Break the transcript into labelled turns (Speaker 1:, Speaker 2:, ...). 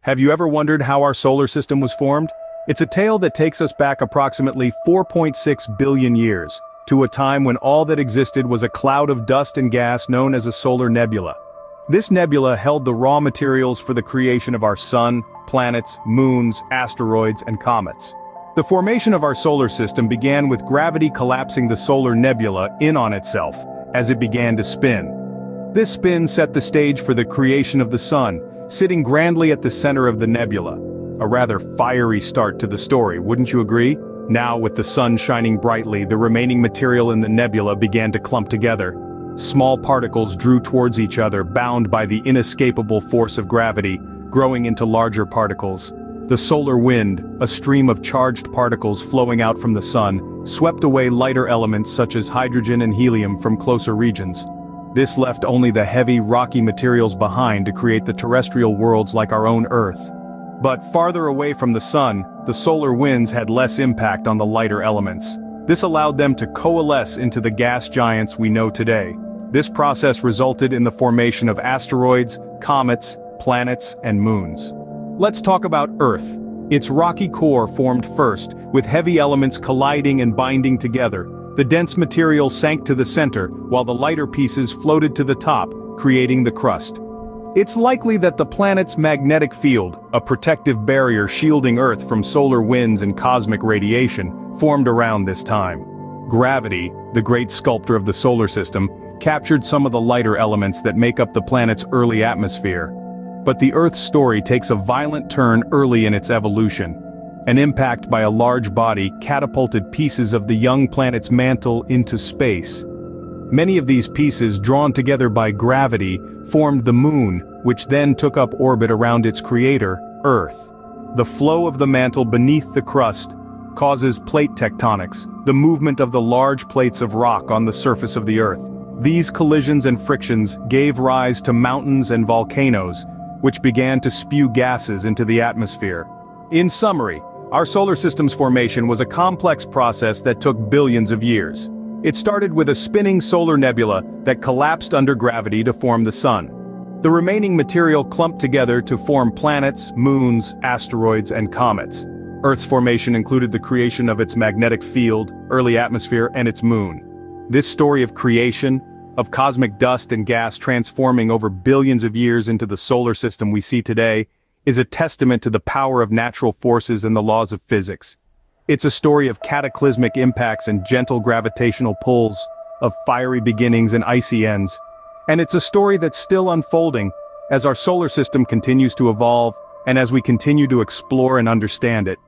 Speaker 1: Have you ever wondered how our solar system was formed? It's a tale that takes us back approximately 4.6 billion years, to a time when all that existed was a cloud of dust and gas known as a solar nebula. This nebula held the raw materials for the creation of our sun, planets, moons, asteroids, and comets. The formation of our solar system began with gravity collapsing the solar nebula in on itself, as it began to spin. This spin set the stage for the creation of the sun, sitting grandly at the center of the nebula. A rather fiery start to the story, wouldn't you agree? Now, with the sun shining brightly, the remaining material in the nebula began to clump together. Small particles drew towards each other, bound by the inescapable force of gravity, growing into larger particles. The solar wind, a stream of charged particles flowing out from the sun, swept away lighter elements such as hydrogen and helium from closer regions. This left only the heavy, rocky materials behind to create the terrestrial worlds like our own Earth. But farther away from the sun, the solar winds had less impact on the lighter elements. This allowed them to coalesce into the gas giants we know today. This process resulted in the formation of asteroids, comets, planets, and moons. Let's talk about Earth. Its rocky core formed first, with heavy elements colliding and binding together. The dense material sank to the center, while the lighter pieces floated to the top, creating the crust. It's likely that the planet's magnetic field, a protective barrier shielding Earth from solar winds and cosmic radiation, formed around this time. Gravity, the great sculptor of the solar system, captured some of the lighter elements that make up the planet's early atmosphere. But the Earth's story takes a violent turn early in its evolution. An impact by a large body catapulted pieces of the young planet's mantle into space. Many of these pieces, drawn together by gravity, formed the moon, which then took up orbit around its creator, Earth. The flow of the mantle beneath the crust causes plate tectonics, the movement of the large plates of rock on the surface of the Earth. These collisions and frictions gave rise to mountains and volcanoes, which began to spew gases into the atmosphere. In summary, our solar system's formation was a complex process that took billions of years. It started with a spinning solar nebula that collapsed under gravity to form the sun. The remaining material clumped together to form planets, moons, asteroids, and comets. Earth's formation included the creation of its magnetic field, early atmosphere, and its moon. This story of creation, of cosmic dust and gas transforming over billions of years into the solar system we see today, is a testament to the power of natural forces and the laws of physics. It's a story of cataclysmic impacts and gentle gravitational pulls, of fiery beginnings and icy ends. And it's a story that's still unfolding, as our solar system continues to evolve, and as we continue to explore and understand it.